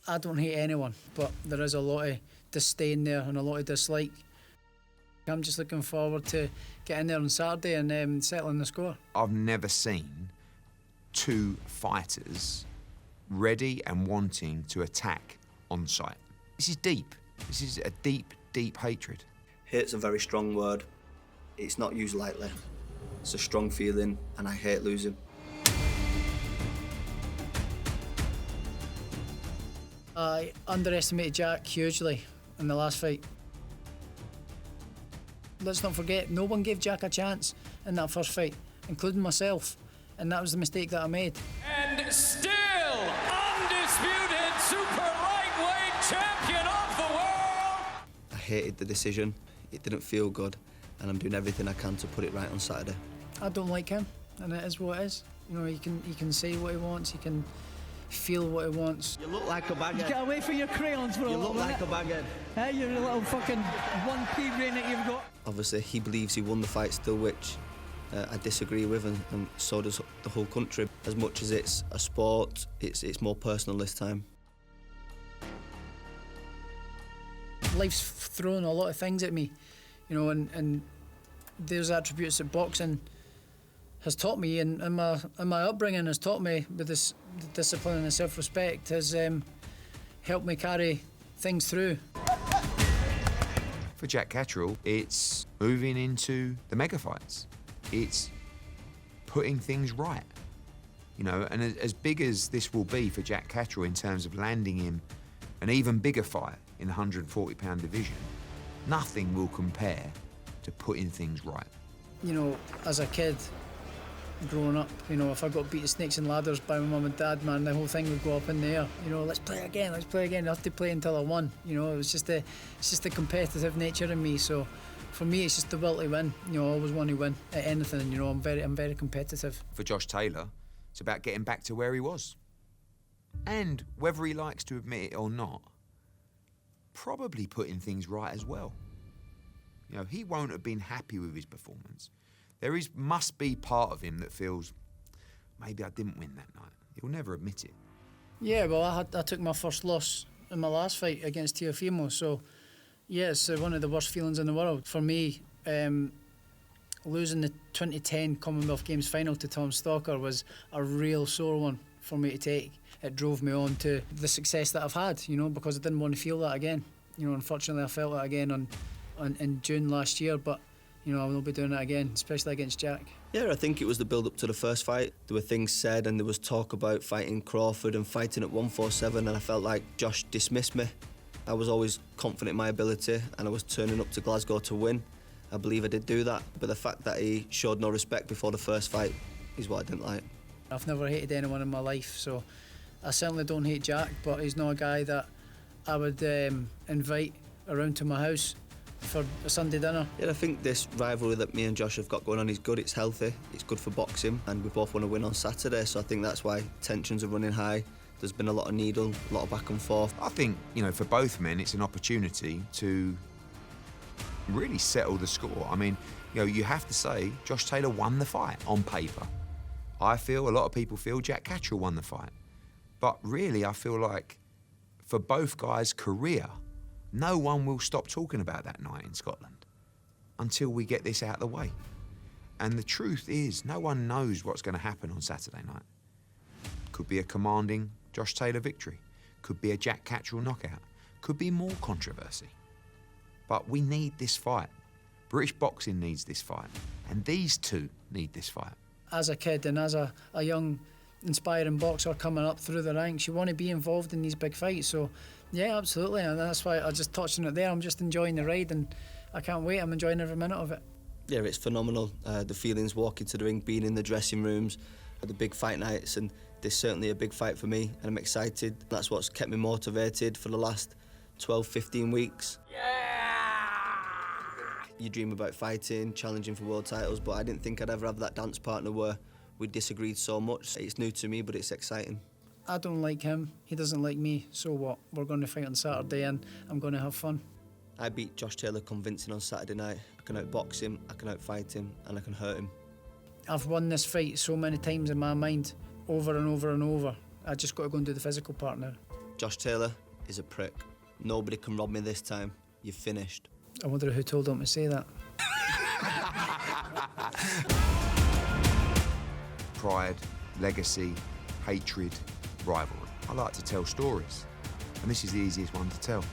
I don't hate anyone, but there is a lot of disdain there and a lot of dislike. I'm just looking forward to getting there on Saturday and settling the score. I've never seen two fighters ready and wanting to attack on sight. This is deep. This is a deep, deep hatred. Hate's a very strong word. It's not used lightly. It's a strong feeling, and I hate losing. I underestimated Jack hugely in the last fight. Let's not forget, no one gave Jack a chance in that first fight, including myself, and that was the mistake that I made. And still undisputed super lightweight champion of the world! I hated the decision. It didn't feel good, and I'm doing everything I can to put it right on Saturday. I don't like him, and it is what it is. You know, he can say what he wants, he can feel what he wants. You look like a baghead. Get away from your crayons for a You little look minute. like a baghead. Hey, you're a little fucking 1p brain that you've got. Obviously, he believes he won the fight still, which I disagree with, and so does the whole country. As much as it's a sport, it's more personal this time. Life's thrown a lot of things at me, you know, and there's attributes that boxing has taught me, and my upbringing has taught me with this the discipline and the self-respect has helped me carry things through. For Jack Catterall, it's moving into the mega fights. It's putting things right. You know, and as big as this will be for Jack Catterall in terms of landing him an even bigger fight in the 140-pound division, nothing will compare to putting things right. You know, as a kid, growing up, you know, if I got beat at snakes and ladders by my mum and dad, man, the whole thing would go up in the air. You know, let's play again. I have to play until I won. You know, it's just the competitive nature in me. So for me, it's just the will to win. You know, I always want to win at anything. You know, I'm very competitive. For Josh Taylor, it's about getting back to where he was. And whether he likes to admit it or not, probably putting things right as well. You know, he won't have been happy with his performance. Must be part of him that feels, maybe I didn't win that night. He'll never admit it. Yeah, well, I took my first loss in my last fight against Teofimo, so yeah, it's one of the worst feelings in the world. For me, losing the 2010 Commonwealth Games final to Tom Stalker was a real sore one for me to take. It drove me on to the success that I've had, you know, because I didn't want to feel that again. You know, unfortunately, I felt that again in June last year, but you know, I will be doing that again, especially against Jack. Yeah, I think it was the build-up to the first fight. There were things said and there was talk about fighting Crawford and fighting at 147, and I felt like Josh dismissed me. I was always confident in my ability and I was turning up to Glasgow to win. I believe I did do that, but the fact that he showed no respect before the first fight is what I didn't like. I've never hated anyone in my life, so I certainly don't hate Jack, but he's not a guy that I would invite around to my house for a Sunday dinner. Yeah, I think this rivalry that me and Josh have got going on is good, it's healthy, it's good for boxing, and we both want to win on Saturday, so I think that's why tensions are running high. There's been a lot of needle, a lot of back and forth. I think, you know, for both men, it's an opportunity to really settle the score. I mean, you know, you have to say Josh Taylor won the fight on paper. I feel, a lot of people feel Jack Catterall won the fight. But really, I feel like for both guys' career, no one will stop talking about that night in Scotland until we get this out of the way. And the truth is, no one knows what's going to happen on Saturday night. Could be a commanding Josh Taylor victory. Could be a Jack Catterall knockout. Could be more controversy. But we need this fight. British boxing needs this fight. And these two need this fight. As a kid and as a young, inspiring boxer coming up through the ranks, you want to be involved in these big fights. So, yeah, absolutely. And that's why I just touched on it there. I'm just enjoying the ride and I can't wait. I'm enjoying every minute of it. Yeah, it's phenomenal. The feelings walking to the ring, being in the dressing rooms, the big fight nights, and this is certainly a big fight for me, and I'm excited. That's what's kept me motivated for the last 12, 15 weeks. Yeah! You dream about fighting, challenging for world titles, but I didn't think I'd ever have that dance partner where we disagreed so much. It's new to me, but it's exciting. I don't like him, he doesn't like me, so what? We're going to fight on Saturday and I'm going to have fun. I beat Josh Taylor convincing on Saturday night. I can outbox him, I can outfight him, and I can hurt him. I've won this fight so many times in my mind, over and over and over. I just got to go and do the physical part now. Josh Taylor is a prick. Nobody can rob me this time. You're finished. I wonder who told him to say that. Pride, legacy, hatred, rivalry. I like to tell stories, and this is the easiest one to tell.